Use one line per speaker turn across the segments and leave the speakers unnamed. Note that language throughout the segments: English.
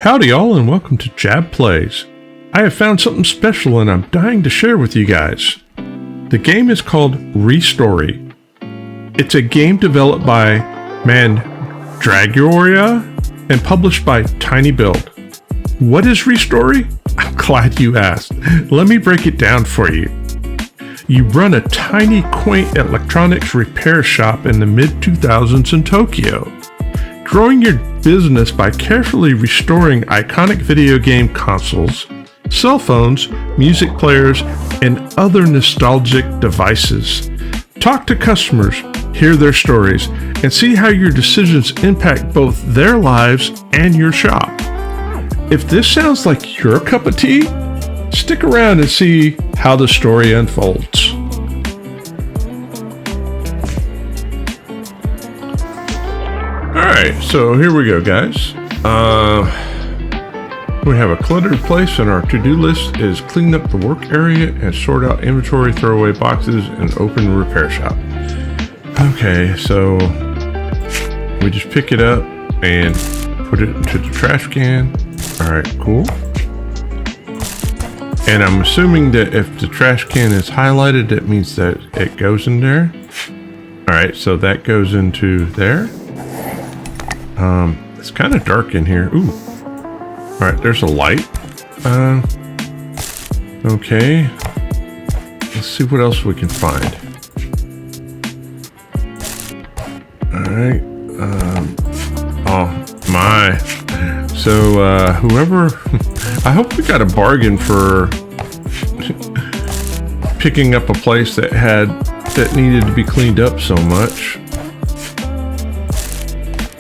Howdy all and welcome to Jab Plays. I have found something special and I'm dying to share with you guys. The game is called Restory. It's a game developed by Mandragoria and published by Tiny Build. What is Restory? I'm glad you asked. Let me break it down for you. You run a tiny, quaint electronics repair shop in the mid-2000s in Tokyo, growing your business by carefully restoring iconic video game consoles, cell phones, music players, and other nostalgic devices. Talk to customers, hear their stories, and see how your decisions impact both their lives and your shop. If this sounds like your cup of tea, stick around and see how the story unfolds. Alright, so here we go, guys. We have a cluttered place and our to-do list is clean up the work area and sort out inventory, throw away boxes, and open the repair shop. Okay, so we just pick it up and put it into the trash can. Alright, cool. And I'm assuming that if the trash can is highlighted, that means that it goes in there. Alright, so that goes into there. It's kind of dark in here. Ooh. Alright, there's a light. Okay. Let's see what else we can find. Alright. Oh, my. So, whoever... I hope we got a bargain for picking up a place that needed to be cleaned up so much.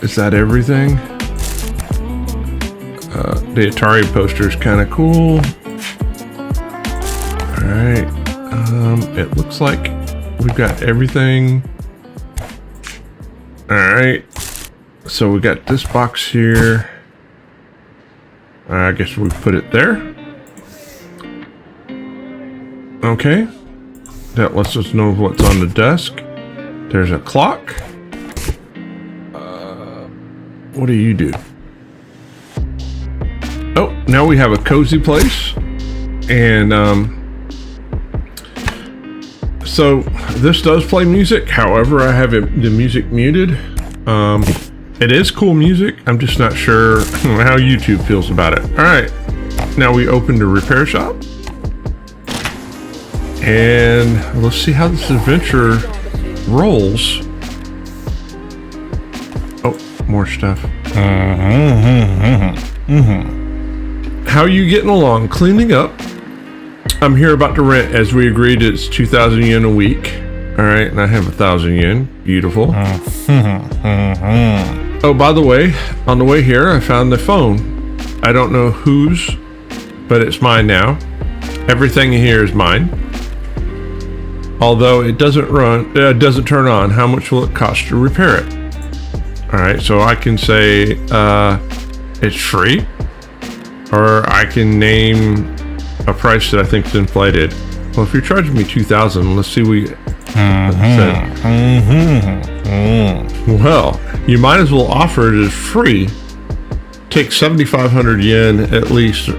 Is that everything? The Atari poster is kind of cool. Alright. It looks like we've got everything. Alright. So we got this box here. I guess we put it there. Okay. That lets us know what's on the desk. There's a clock. What do you do? Oh, now we have a cozy place. And so this does play music. However, I have the music muted. It is cool music. I'm just not sure how YouTube feels about it. All right. Now we open the repair shop. And let's see how this adventure rolls. Oh, more stuff. How are you getting along? Cleaning up. I'm here about to rent. As we agreed, it's 2,000 yen a week. All right, and I have 1,000 yen. Beautiful. Oh, by the way, on the way here, I found the phone. I don't know whose, but it's mine now. Everything in here is mine. Although it doesn't turn on. How much will it cost to repair it? All right, so I can say it's free, or I can name a price that I think is inflated. Well, if you're charging me 2,000, let's see Well, you might as well offer it as free. Take 7,500 yen at least,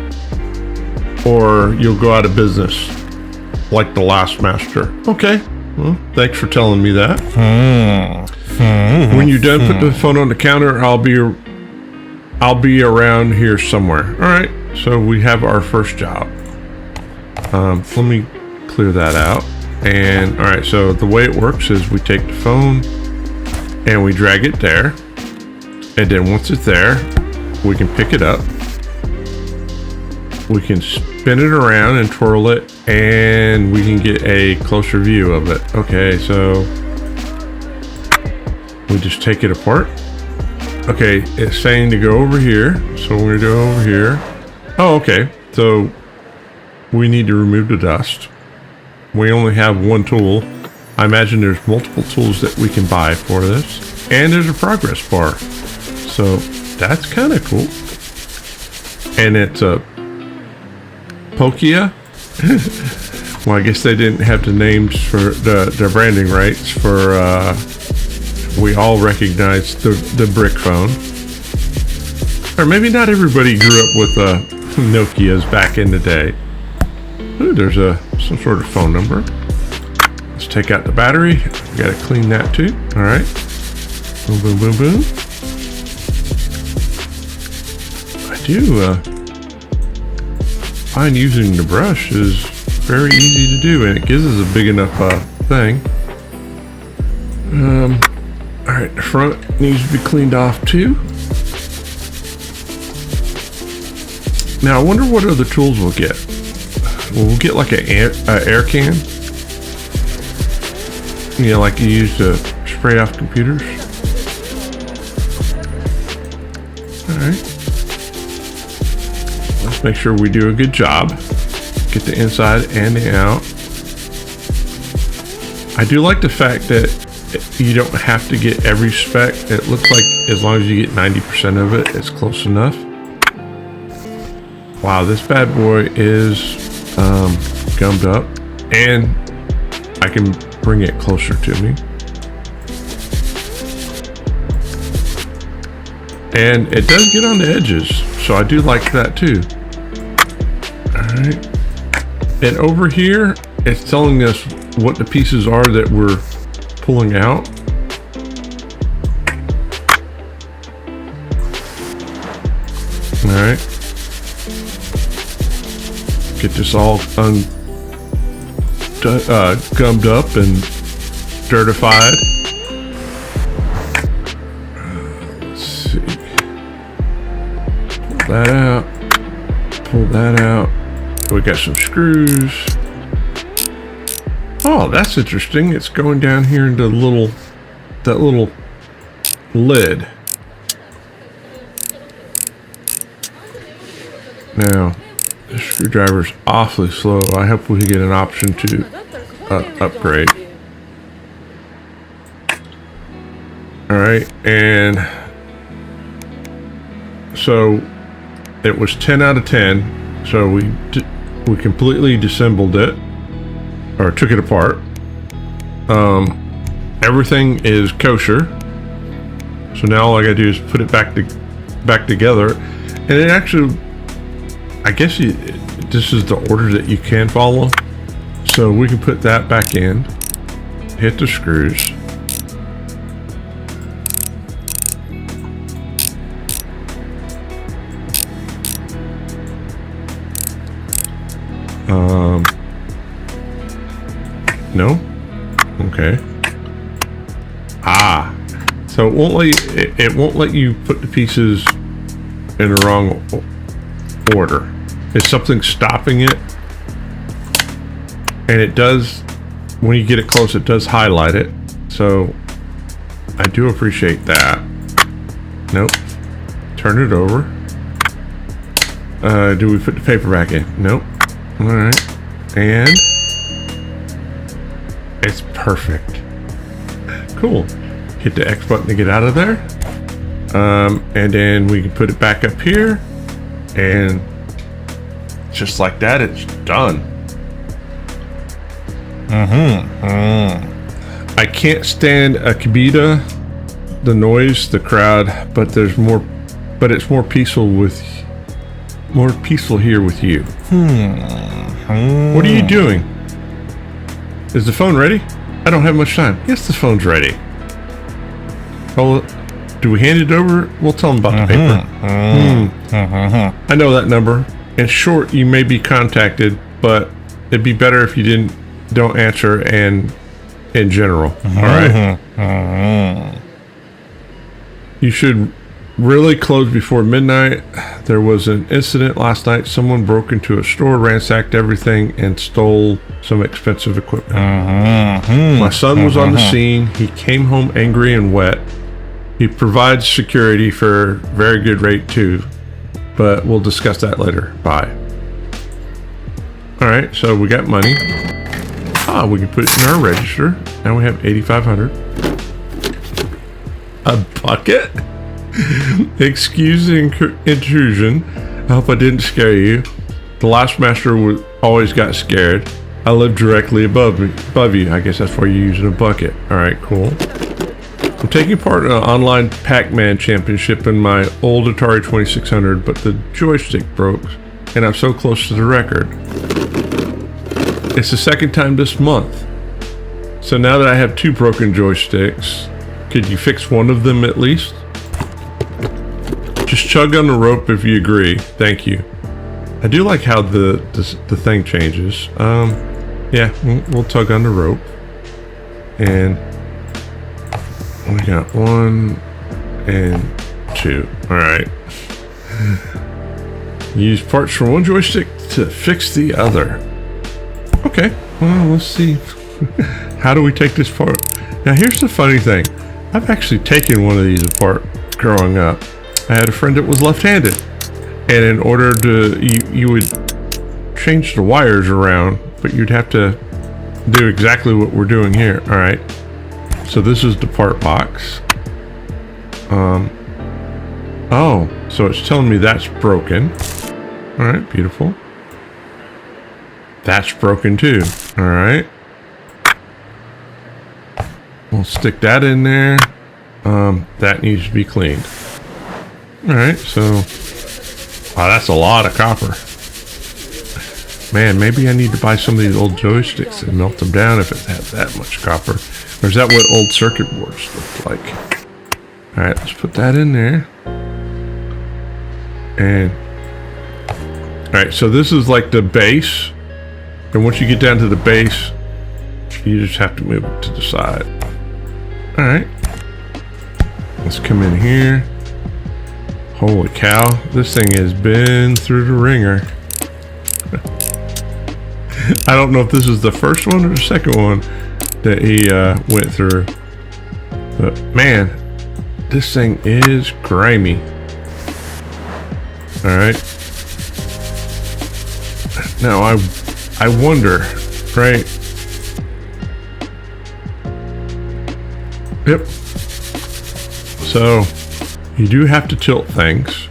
or you'll go out of business, like the last master. Okay, well, thanks for telling me that. When you're done, put the phone on the counter. I'll be around here somewhere. All right, so we have our first job. Let me clear that out. And all right, so the way it works is we take the phone and we drag it there, and then once it's there, we can pick it up. We can spin it around and twirl it, and we can get a closer view of it. Okay, so we just take it apart. Okay, it's saying to go over here, so we're gonna go over here. Oh, okay, so we need to remove the dust. We only have one tool. I imagine there's multiple tools that we can buy for this, and there's a progress bar, so that's kind of cool. And it's a Pokia. Well, I guess they didn't have the names for the branding rights for we all recognize the brick phone. Or maybe not everybody grew up with Nokias back in the day. Ooh, there's some sort of phone number. Let's take out the battery. We gotta clean that too. All right. Boom, boom, boom, boom. I do find using the brush is very easy to do, and it gives us a big enough thing. All right, the front needs to be cleaned off too. Now I wonder what other tools we'll get. We'll get like an air can. You know, like you use to spray off computers. All right. Let's make sure we do a good job. Get the inside and the out. I do like the fact that you don't have to get every spec. It looks like as long as you get 90% of it, it's close enough. Wow, this bad boy is gummed up, and I can bring it closer to me. And it does get on the edges, so I do like that too. All right. And over here, it's telling us what the pieces are that we're pulling out. All right. Get this all gummed up and dirtified. Let's see. Pull that out. Pull that out. We got some screws. Oh, that's interesting. It's going down here into that little lid. Now, the screwdriver's awfully slow. I hope we get an option to upgrade. All right, and so it was 10 out of 10. So we completely disassembled it, or took it apart. Everything is kosher. So now all I gotta do is put it back together, and it actually, I guess this is the order that you can follow. So we can put that back in, hit the screws. No? Okay. So it won't let you put the pieces in the wrong order. Is something stopping it? And it does, when you get it close, it does highlight it. So I do appreciate that. Nope. Turn it over. Do we put the paper back in? Nope. All right. And it's perfect. Cool. Hit the X button to get out of there. And then we can put it back up here, and just like that, it's done. I can't stand a Kibita, the noise, the crowd, but it's more peaceful here with you. What are you doing? Is the phone ready? I don't have much time. Yes, the phone's ready. Well, do we hand it over? We'll tell them about the paper. I know that number. In short, you may be contacted, but it'd be better if you don't answer, and in general. All right. You should really close before midnight. There was an incident last night. Someone broke into a store, ransacked everything, and stole some expensive equipment. My son was on the scene. He came home angry and wet. He provides security for very good rate too, but we'll discuss that later. Bye. All right, so we got money. We can put it in our register. Now we have 8,500. A bucket? Excuse the intrusion. I hope I didn't scare you. The last master always got scared. I live directly above you. I guess that's why you're using a bucket. All right, cool. I'm taking part in an online Pac-Man championship in my old Atari 2600, but the joystick broke, and I'm so close to the record. It's the second time this month. So now that I have 2 broken joysticks, could you fix one of them at least? Just chug on the rope if you agree. Thank you. I do like how the thing changes. Yeah, we'll tug on the rope. And we got 1 and 2. All right. Use parts from one joystick to fix the other. Okay, well, let's see. How do we take this apart? Now, here's the funny thing. I've actually taken one of these apart growing up. I had a friend that was left-handed. And in order to, you would change the wires around, but you'd have to do exactly what we're doing here. All right. So this is the part box. Oh, so it's telling me that's broken. All right, beautiful. That's broken too. All right. We'll stick that in there. That needs to be cleaned. All right, so wow, that's a lot of copper. Man, maybe I need to buy some of these old joysticks and melt them down if it has that much copper. Or is that what old circuit boards look like? All right, let's put that in there. And all right, so this is like the base. And once you get down to the base, you just have to move it to the side. All right, let's come in here. Holy cow, this thing has been through the ringer. I don't know if this is the first one or the second one that he went through. But man, this thing is grimy. All right. Now I wonder, right? Yep. So you do have to tilt things.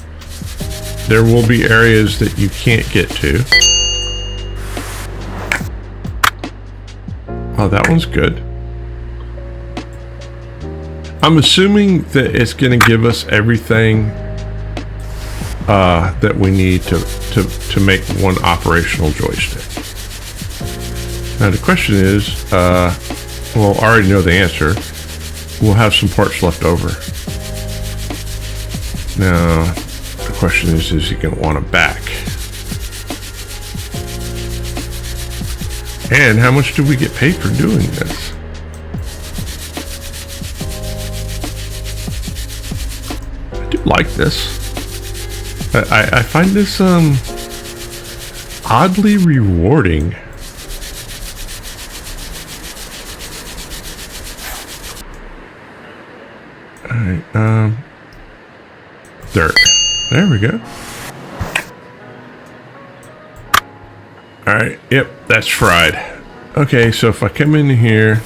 There will be areas that you can't get to. Oh, that one's good. I'm assuming that it's going to give us everything that we need to make one operational joystick. Now the question is, well, I already know the answer. We'll have some parts left over. Now, the question is he going to want them back? And how much do we get paid for doing this? I do like this. I find this oddly rewarding. All right, dirt. There we go. All right, yep, that's fried. Okay, so if I come in here,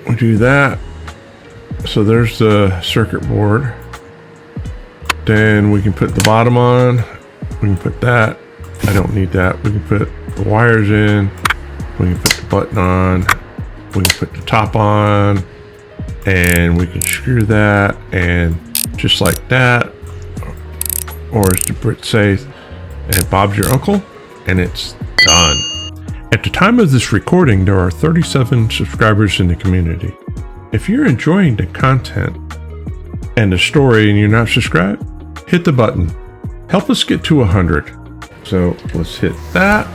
we do that. So there's the circuit board. Then we can put the bottom on. We can put that. I don't need that. We can put the wires in. We can put the button on. We can put the top on. And we can screw that. And just like that. Or as the Brits say, and Bob's your uncle. And it's done. At the time of this recording, there are 37 subscribers in the community. If you're enjoying the content and the story and you're not subscribed, hit the button. Help us get to 100. So let's hit that.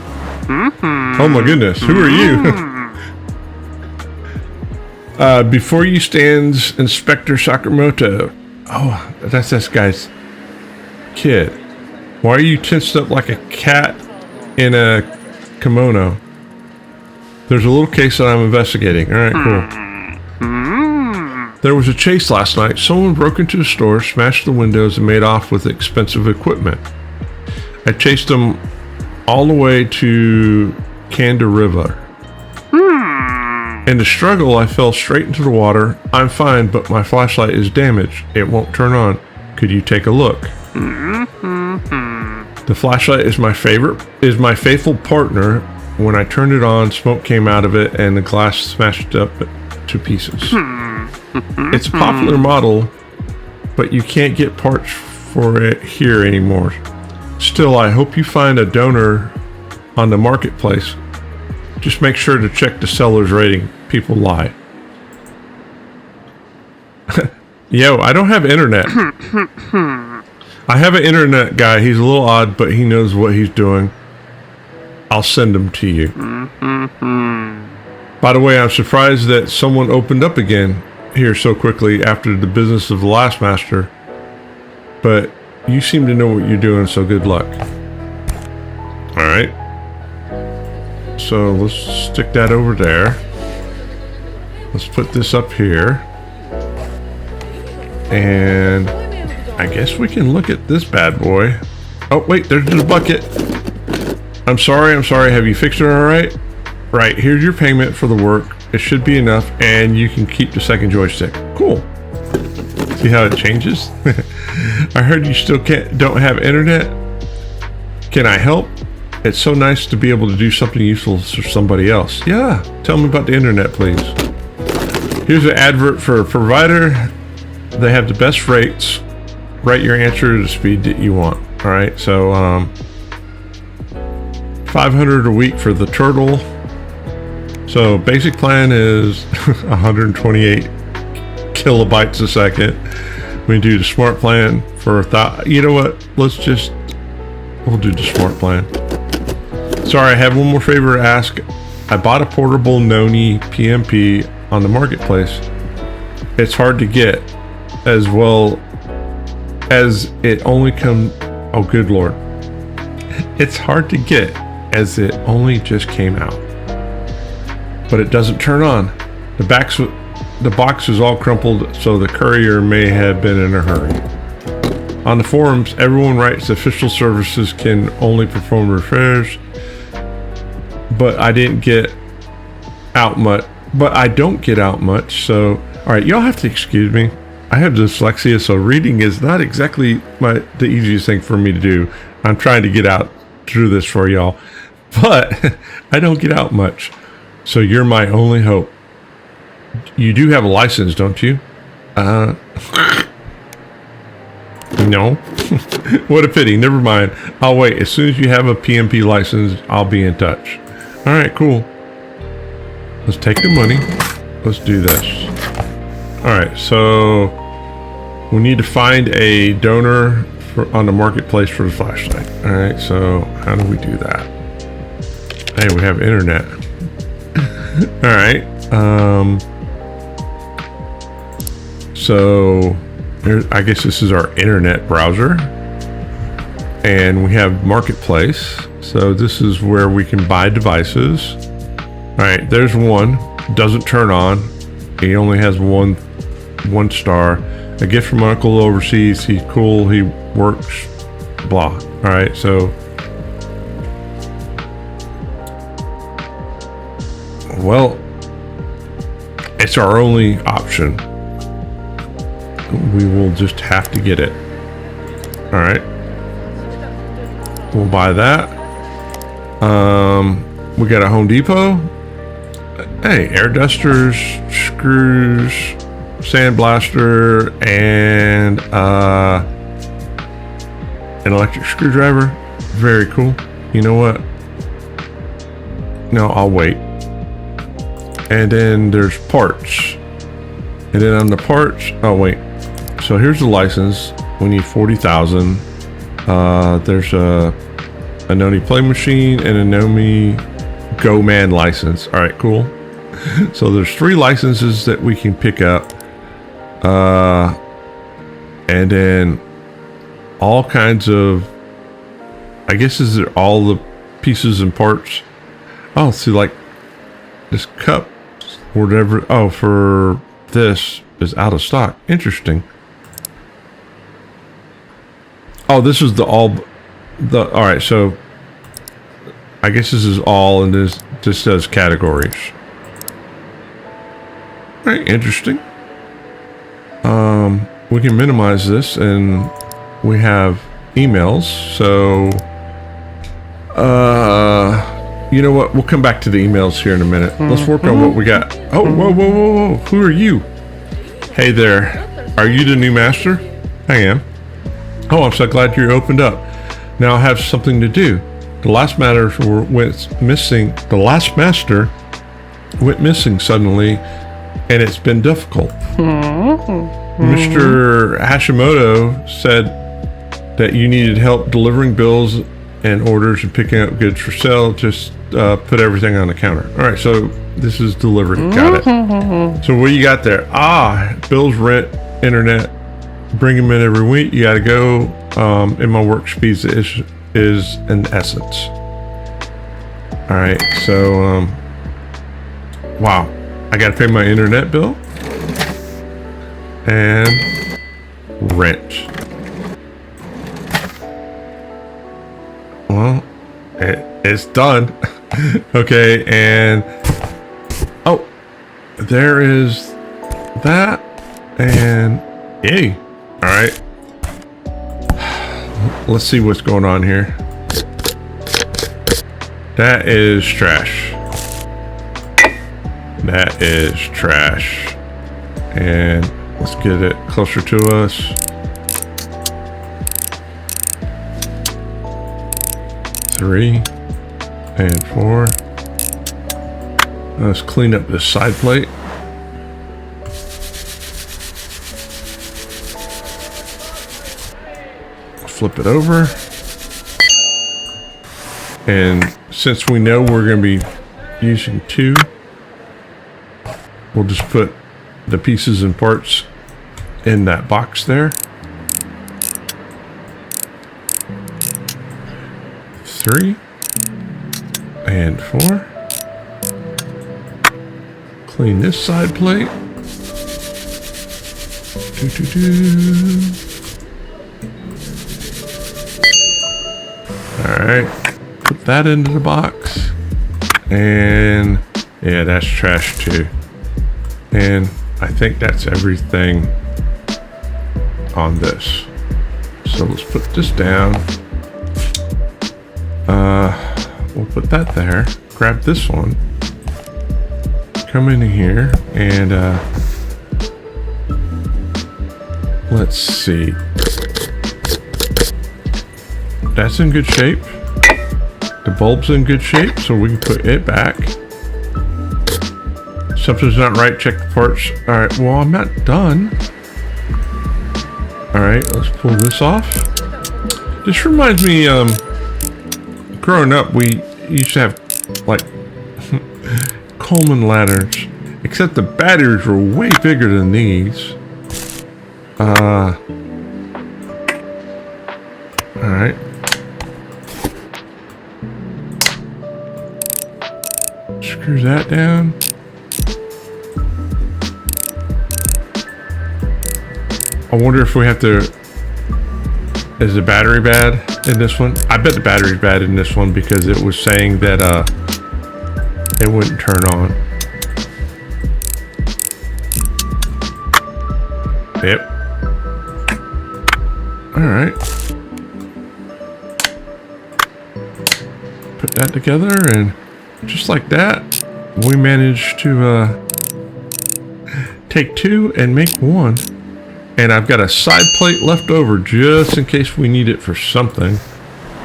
Oh my goodness, who are you? Before you stands Inspector Sakamoto. Oh, that's this guy's kid. Why are you tensed up like a cat in a kimono? There's a little case that I'm investigating. All right, cool. There was a chase last night. Someone broke into the store, smashed the windows, and made off with expensive equipment. I chased them all the way to Kanda River. In the struggle, I fell straight into the water. I'm fine, but my flashlight is damaged. It won't turn on. Could you take a look? The flashlight is my faithful partner When I turned it on, smoke came out of it and the glass smashed up to pieces. It's a popular model, but you can't get parts for it here anymore. Still, I hope you find a donor on the marketplace. Just make sure to check the seller's rating. People lie. Yo, I don't have internet. I have an internet guy. He's a little odd, but he knows what he's doing. I'll send him to you. By the way, I'm surprised that someone opened up again here so quickly after the business of the last master. But you seem to know what you're doing, so good luck. Alright. So let's stick that over there. Let's put this up here. And I guess we can look at this bad boy. Oh, wait, there's the bucket. I'm sorry. Have you fixed it all right? Right, here's your payment for the work. It should be enough, and you can keep the second joystick. Cool. See how it changes? I heard you still don't have internet. Can I help? It's so nice to be able to do something useful for somebody else. Yeah, tell me about the internet, please. Here's an advert for a provider. They have the best rates. Write your answer to the speed that you want. All right, so $500 a week for the turtle. So basic plan is 128 kilobytes a second. We do the smart plan for you know what? We'll do the smart plan. Sorry, I have one more favor to ask. I bought a portable Noni PMP on the marketplace. It's hard to get, as well as it only oh good lord. It's hard to get as it only just came out. But it doesn't turn on. The box is all crumpled, so the courier may have been in a hurry. On the forums, everyone writes official services can only perform repairs, but I don't get out much, so alright, y'all have to excuse me. I have dyslexia, so reading is not exactly the easiest thing for me to do. I'm trying to get out through this for y'all, but I don't get out much. So you're my only hope. You do have a license, don't you? No. What a pity. Never mind. I'll wait. As soon as you have a PMP license, I'll be in touch. All right, cool. Let's take the money. Let's do this. All right, so we need to find a donor on the marketplace for the flashlight. All right, so how do we do that? Hey, we have internet. All right. So I guess this is our internet browser, and we have marketplace. So this is where we can buy devices. All right, there's one. Doesn't turn on. He only has one star. A gift from uncle overseas. He's cool. He works. Blah. All right, so. Well, it's our only option. We will just have to get it. All right. We'll buy that. We got a Home Depot. Hey, air dusters, screws, sandblaster, and an electric screwdriver. Very cool. You know what? No, I'll wait. And then there's parts. And then on the parts, oh wait. So here's the license. We need 40,000. There's a Noni Play Machine and a Noni Go Man license. All right, cool. So there's 3 licenses that we can pick up. And then all kinds of, I guess is it all the pieces and parts. Oh, see, like this cup, whatever. Oh, for this is out of stock. Interesting. Oh, this is all right, so I guess this is all, and this says categories. All right, interesting. We can minimize this, and we have emails. So You know what? We'll come back to the emails here in a minute. Let's work on what we got. Oh, whoa, whoa, whoa, whoa. Who are you? Hey there. Are you the new master? I am. Oh, I'm so glad you opened up. Now I have something to do. The last master went missing. The last master went missing suddenly, and it's been difficult. Mr. Hashimoto said that you needed help delivering bills and orders and picking up goods for sale. Just put everything on the counter. All right, so this is delivery. Got it. So what do you got there? Bills, rent, internet. Bring them in every week. You got to go. And my work speed is an essence. All right, so wow, I got to pay my internet bill and rent. Well, it's done. Okay, and oh, there is that, and yay. All right, let's see what's going on here. That is trash. That is trash. And let's get it closer to us. Three and four. Let's clean up this side plate. Flip it over. And since we know we're going to be using two, we'll just put the pieces and parts in that box there. Three and four. Clean this side plate. All right. Put that into the box, and yeah, that's trash too. And I think that's everything on this. So let's put this down. We'll put that there. Grab this one. Come in here and let's see. That's in good shape. The bulb's in good shape, so we can put it back. Something's not right, check the parts. All right, well, I'm not done. All right, let's pull this off. This reminds me, growing up, we used to have, like, Coleman ladders, except the batteries were way bigger than these. All right. Screw that down. I wonder if we have to... Is the battery bad in this one? I bet the battery's bad in this one because it was saying that it wouldn't turn on. Yep. Alright. Put that together, and just like that, we managed to take two and make one. And I've got a side plate left over just in case we need it for something.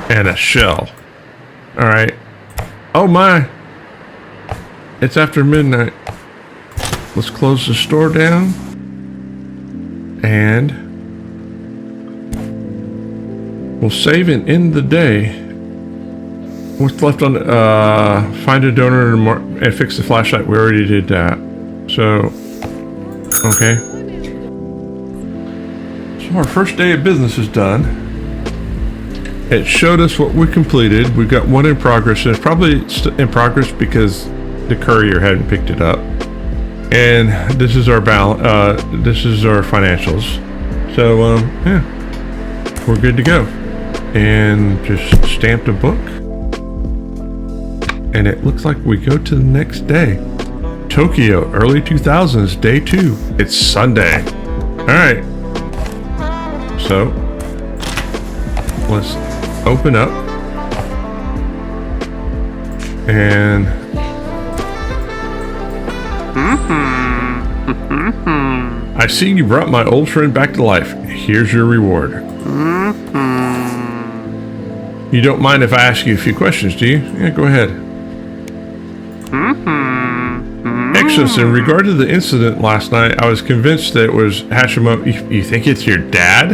And a shell. Alright. Oh my! It's after midnight. Let's close the store down. And we'll save and end the day. What's left on find a donor and fix the flashlight. We already did that. So, okay. So our first day of business is done. It showed us what we completed. We've got one in progress, and it's probably in progress because the courier hadn't picked it up. And this is our this is our financials. So yeah, we're good to go. And just stamped a book. And it looks like we go to the next day. Tokyo, early 2000s, day 2. It's Sunday. All right. So let's open up. And I see you brought my old friend back to life. Here's your reward. You don't mind if I ask you a few questions, do you? Yeah, go ahead. Excellent. In regard to the incident last night, I was convinced that it was Hashimoto. You think it's your dad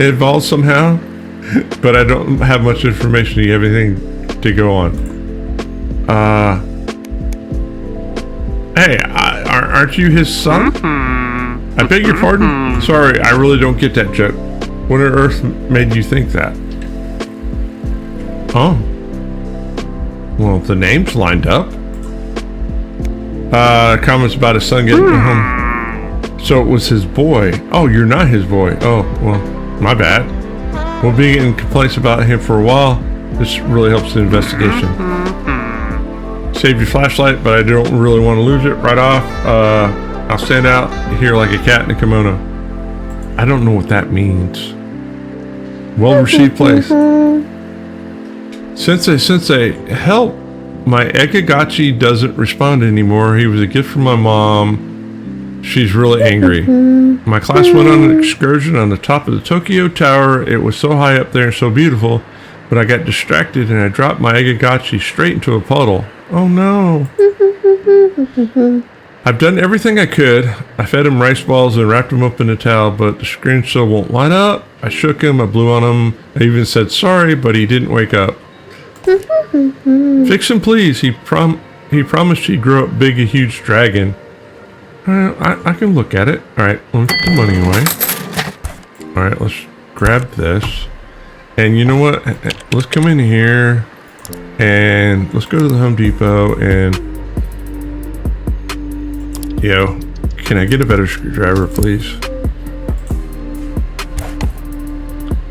involved somehow? But I don't have much information. Do you have anything to go on? Hey, aren't you his son? I beg your pardon? Sorry, I really don't get that joke. What on earth made you think that? Oh. Well, the names lined up. Comments about his son getting home. So it was his boy. Oh, you're not his boy. Oh, well, my bad. We'll be getting complaints about him for a while. This really helps the investigation. Save your flashlight, but I don't really want to lose it right off. I'll stand out here like a cat in a kimono. I don't know what that means. Well received place. Sensei, help. My Egagachi doesn't respond anymore. He was a gift from my mom. She's really angry. My class went on an excursion on the top of the Tokyo Tower. It was so high up there and so beautiful, but I got distracted and I dropped my Egagachi straight into a puddle. Oh no. I've done everything I could. I fed him rice balls and wrapped him up in a towel, but the screen still won't light up. I shook him, I blew on him. I even said sorry, but he didn't wake up. Fix him, please. He promised he'd grow up big, a huge dragon. I can look at it. Alright, let's put the money away. Alright, let's grab this. And you know what? Let's come in here and let's go to the Home Depot and... Yo, can I get a better screwdriver, please?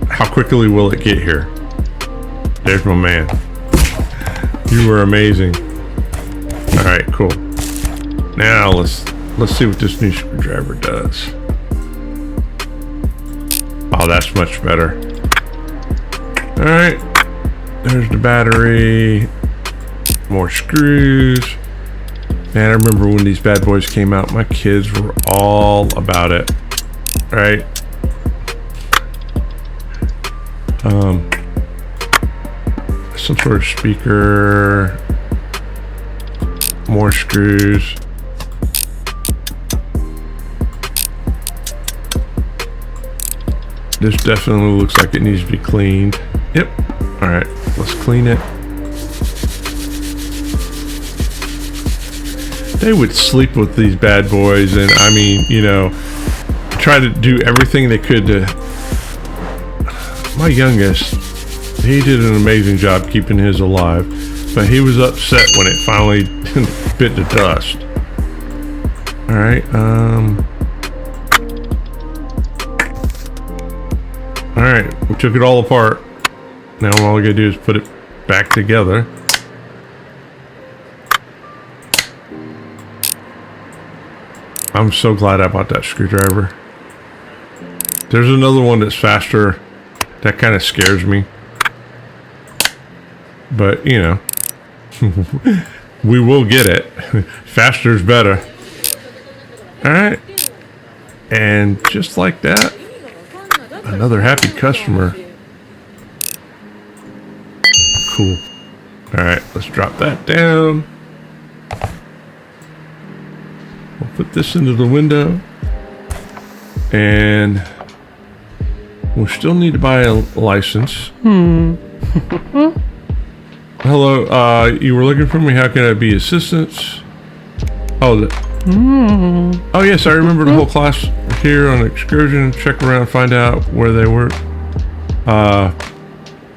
How quickly will it get here? There's my man. You were amazing. Alright, cool. Now let's see what this new screwdriver does. Oh, that's much better. Alright. There's the battery. More screws. Man, I remember when these bad boys came out, my kids were all about it. Alright. Some sort of speaker. More screws. This definitely looks like it needs to be cleaned. Yep. Alright, let's clean it. They would sleep with these bad boys, and I mean, you know, try to do everything they could to... My youngest, he did an amazing job keeping his alive, but he was upset when it finally bit to dust. Alright, Alright, we took it all apart. Now all we gotta do is put it back together. I'm so glad I bought that screwdriver. There's another one that's faster. That kind of scares me. But, you know, we will get it. Faster is better. Alright. And just like that, another happy customer. Cool. Alright, let's drop that down. We'll put this into the window. And we'll still need to buy a license. Hello, you were looking for me. How can I be assistance? Oh, oh yes, I remember the whole class here on excursion. Check around, find out where they were.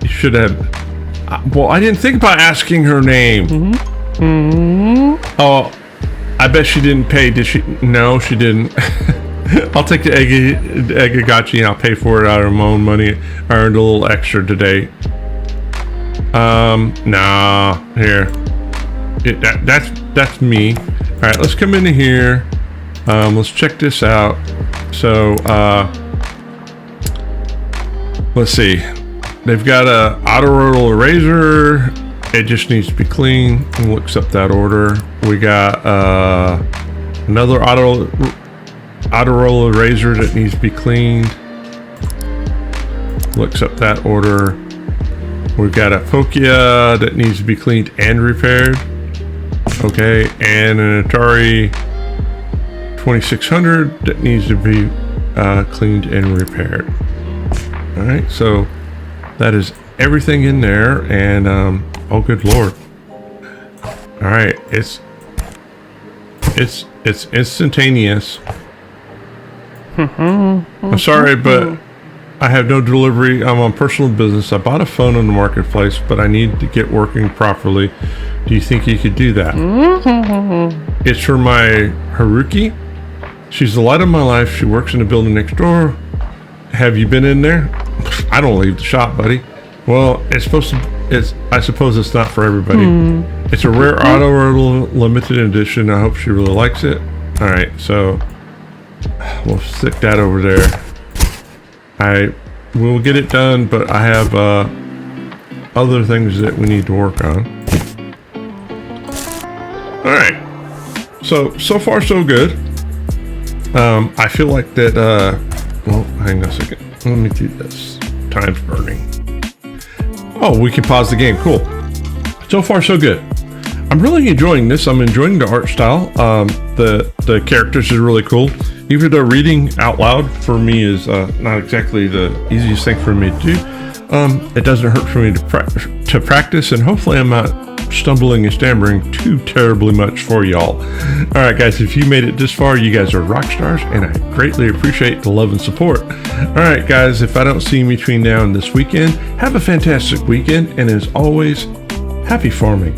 You should have. Well, I didn't think about asking her name. Oh, I bet she didn't pay. Did she? No, she didn't. I'll take the Egagachi and I'll pay for it out of my own money. I earned a little extra today. Nah, here. That's me. All right, let's come into here. Let's check this out. So, let's see. They've got a auto roll eraser. it just needs to be clean. We'll accept that order. We got another auto roller razor that needs to be cleaned. We'll accept that order. We've got a Pokia that needs to be cleaned and repaired. Okay, and an Atari 2600 that needs to be cleaned and repaired. All right, so that is everything in there, and oh good lord. All right, it's instantaneous. I'm sorry, but I have no delivery. I'm on personal business. I bought a phone on the marketplace, but I need to get working properly. Do you think you could do that? It's for my Haruki. She's the light of my life. She works in the building next door. Have you been in there? I don't leave the shop, buddy. Well, it's supposed to. I suppose it's not for everybody. It's a rare auto limited edition. I hope she really likes it. All right, so we'll stick that over there. I will get it done, but I have other things that we need to work on. All right, so far so good. I feel like that. Well, hang on a second. Let me do this. Time's burning. Oh, we can pause the game. Cool. So far so good. I'm really enjoying this. I'm enjoying the art style. The characters are really cool. Even though reading out loud for me is not exactly the easiest thing for me to do, it doesn't hurt for me to practice, and hopefully I'm not stumbling and stammering too terribly much for y'all. All right, guys, if you made it this far, you guys are rock stars, and I greatly appreciate the love and support. All right, guys, if I don't see you between now and this weekend, have a fantastic weekend, and as always, happy farming.